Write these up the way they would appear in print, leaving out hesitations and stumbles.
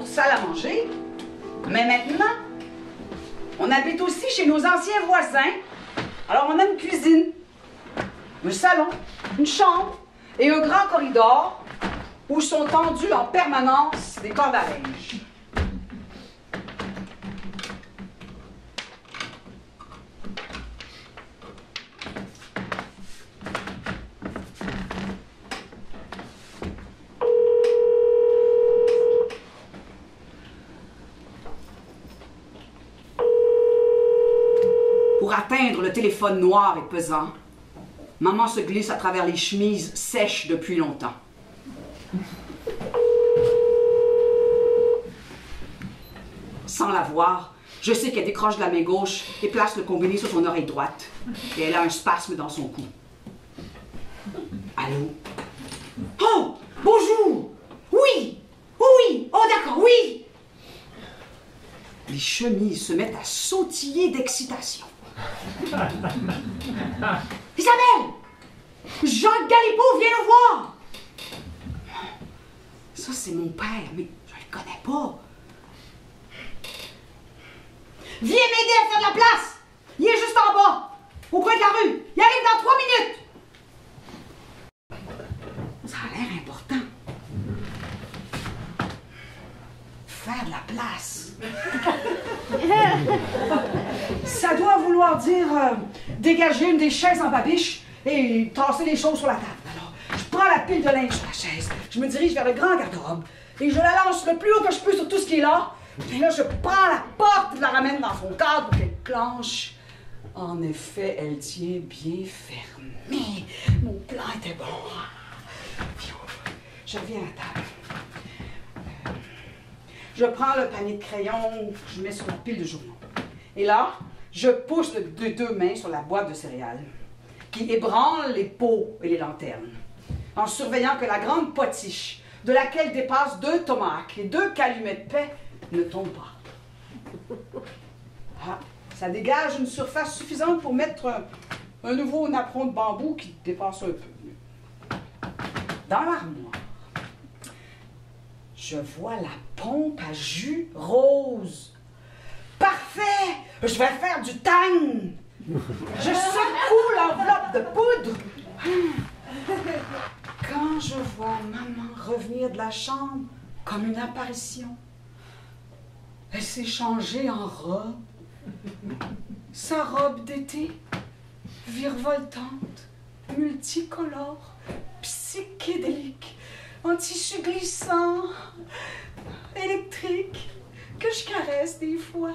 notre salle à manger. Mais maintenant, on habite aussi chez nos anciens voisins. Alors, on a une cuisine, un salon, une chambre et un grand corridor où sont tendus en permanence des cordes à linge. Pour atteindre le téléphone noir et pesant, maman se glisse à travers les chemises sèches depuis longtemps. Sans la voir, je sais qu'elle décroche de la main gauche et place le combiné sur son oreille droite. Et elle a un spasme dans son cou. Allô? Oh! Bonjour! Oui! Oui! Oh d'accord, oui! Les chemises se mettent à sautiller d'excitation. Isabelle! Jacques Galipeau vient nous voir! Ça, c'est mon père, mais je le connais pas. Viens m'aider à faire de la place! Il est juste en bas, au coin de la rue. Il arrive dans 3 minutes. Ça a l'air important. Faire de la place. Ça doit vouloir dire dégager une des chaises en babiche et tasser les choses sur la table. Alors, je prends la pile de linge sur la chaise, je me dirige vers le grand garde-robe et je la lance le plus haut que je peux sur tout ce qui est là. Et là, je prends la porte et la ramène dans son cadre pour qu'elle clenche. En effet, elle tient bien fermée. Mon plan était bon. Je reviens à la table. Je prends le panier de crayons, je mets sur la pile de journaux. Et là, je pousse de 2 mains sur la boîte de céréales, qui ébranle les pots et les lanternes, en surveillant que la grande potiche, de laquelle dépassent 2 tomahawks et 2 calumets de paix, ne tombe pas. Ah, ça dégage une surface suffisante pour mettre un nouveau napperon de bambou qui dépasse un peu. Dans l'armoire, je vois la pompe à jus rose. Parfait! Je vais faire du tang! Je secoue l'enveloppe de poudre. Quand je vois maman revenir de la chambre comme une apparition, elle s'est changée en robe. Sa robe d'été, virevoltante, multicolore, psychédélique, en tissu glissant, électrique, que je caresse des fois.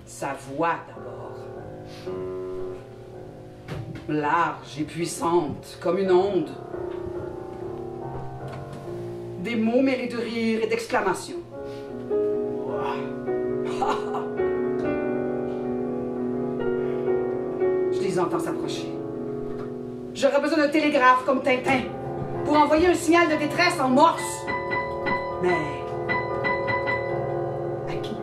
Sa voix d'abord. Large et puissante, comme une onde. Des mots mêlés de rire et d'exclamations. Je les entends s'approcher. J'aurais besoin d'un télégraphe comme Tintin pour envoyer un signal de détresse en morse. Mais à qui?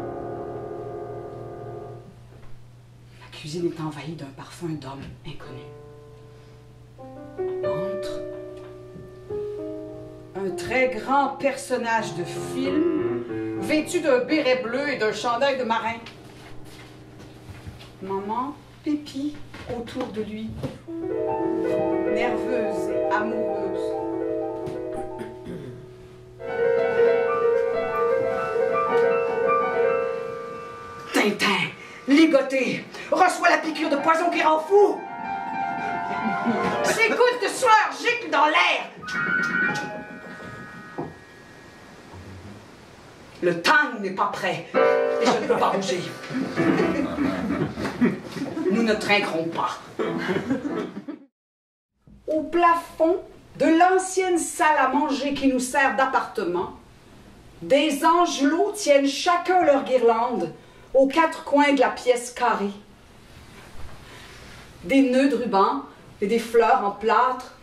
La cuisine est envahie d'un parfum d'homme inconnu. Entre un très grand personnage de film vêtu d'un béret bleu et d'un chandail de marin. Maman Pépi autour de lui, nerveuse et amoureuse. Tintin, ligoté, reçoit la piqûre de poison qui rend fou. Ses gouttes de sueur giclent dans l'air. Le tang n'est pas prêt et je ne peux pas bouger. Nous ne trinquerons pas. Au plafond de l'ancienne salle à manger qui nous sert d'appartement, des angelots tiennent chacun leur guirlande aux 4 coins de la pièce carrée. Des nœuds de ruban et des fleurs en plâtre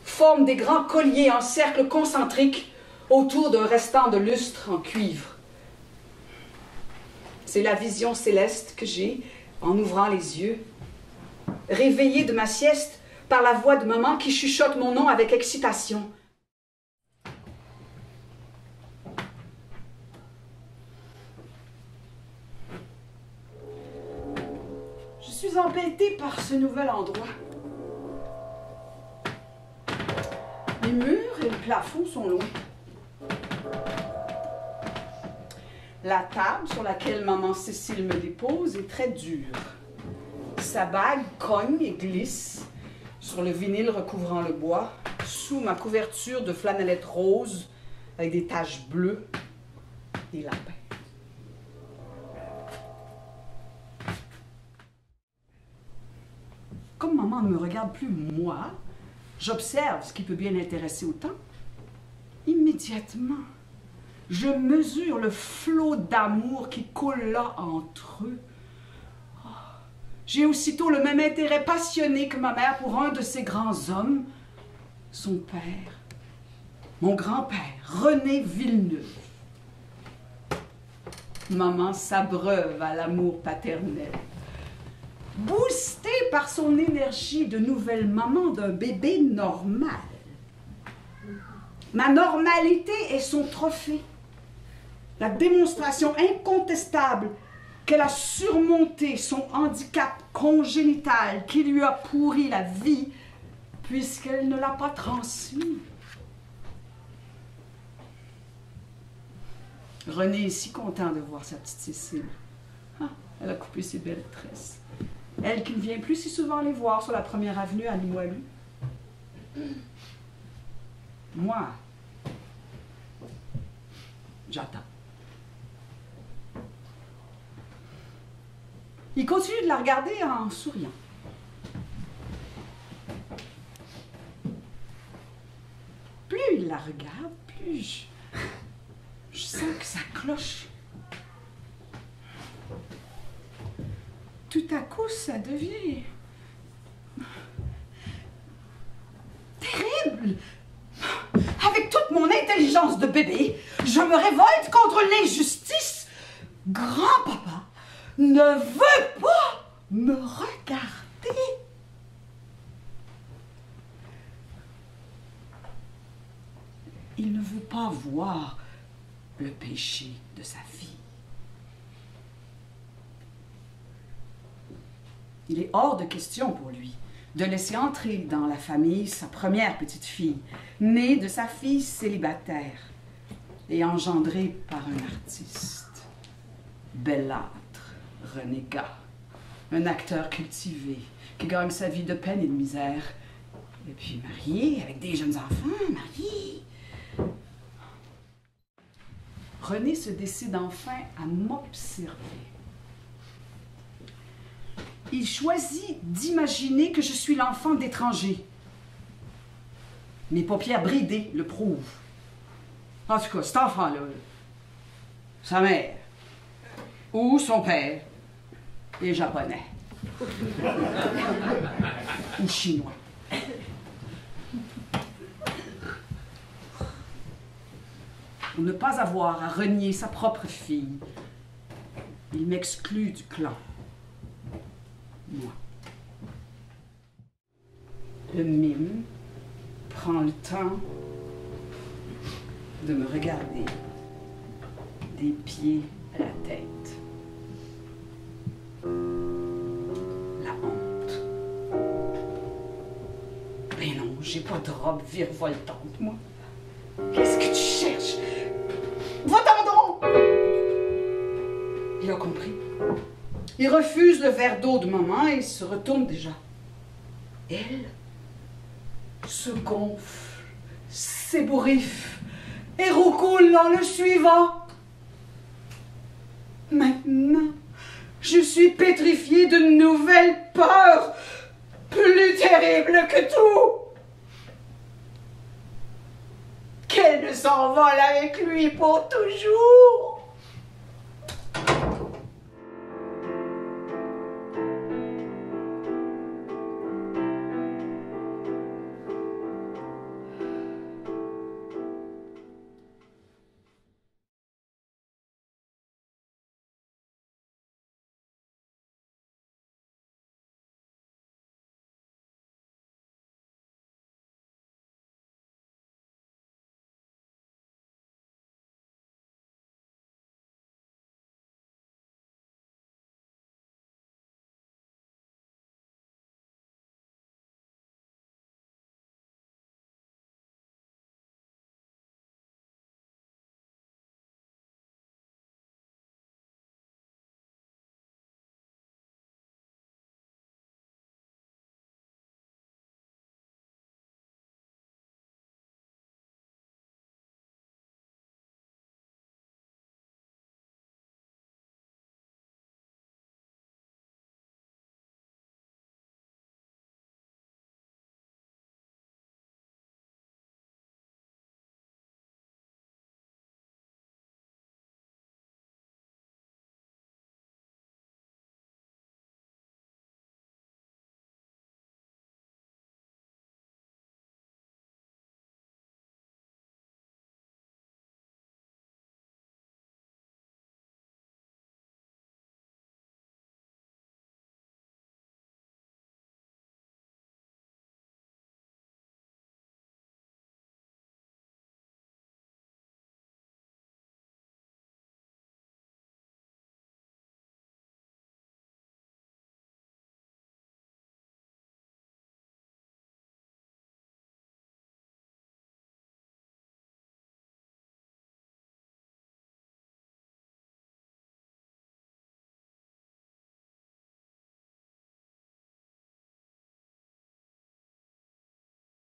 forment des grands colliers en cercle concentrique autour d'un restant de lustre en cuivre. C'est la vision céleste que j'ai en ouvrant les yeux, réveillée de ma sieste par la voix de maman qui chuchote mon nom avec excitation. suis embêtée par ce nouvel endroit. Les murs et le plafond sont loin. La table sur laquelle maman Cécile me dépose est très dure. Sa bague cogne et glisse sur le vinyle recouvrant le bois, sous ma couverture de flanellette rose avec des taches bleues, des lapins. Comme maman ne me regarde plus moi, j'observe ce qui peut bien l'intéresser autant. Immédiatement, je mesure le flot d'amour qui coule là entre eux. Oh, j'ai aussitôt le même intérêt passionné que ma mère pour un de ces grands hommes, son père, mon grand-père, René Villeneuve. Maman s'abreuve à l'amour paternel. Boostée par son énergie de nouvelle maman d'un bébé normal. Ma normalité est son trophée. La démonstration incontestable qu'elle a surmonté son handicap congénital qui lui a pourri la vie puisqu'elle ne l'a pas transmis. René est si content de voir sa petite Cécile. Ah, elle a coupé ses belles tresses. Elle qui ne vient plus si souvent les voir sur la première avenue à Limoilou. Moi, j'attends. Il continue de la regarder en souriant. Plus il la regarde, plus je sens que ça cloche. Tout à coup, ça devient terrible. Avec toute mon intelligence de bébé, je me révolte contre l'injustice. Grand-papa ne veut pas me regarder. Il ne veut pas voir le péché de sa fille. Il est hors de question pour lui de laisser entrer dans la famille sa première petite fille, née de sa fille célibataire et engendrée par un artiste. Bellâtre, renégat, un acteur cultivé qui gagne sa vie de peine et de misère, et puis marié avec des jeunes enfants, marié. René se décide enfin à m'observer. Il choisit d'imaginer que je suis l'enfant d'étrangers. Mes paupières bridées le prouvent. En tout cas, cet enfant-là, sa mère ou son père est japonais ou chinois. Pour ne pas avoir à renier sa propre fille, il m'exclut du clan. Moi. Le mime prend le temps de me regarder des pieds à la tête. La honte. Ben non, j'ai pas de robe virevoltante, moi. Qu'est-ce que tu cherches? Va-t'en donc! Il a compris. Il refuse le verre d'eau de maman et se retourne déjà. Elle se gonfle, s'ébouriffe et roucoule dans le suivant. Maintenant, je suis pétrifiée d'une nouvelle peur, plus terrible que tout. Qu'elle ne s'envole avec lui pour toujours.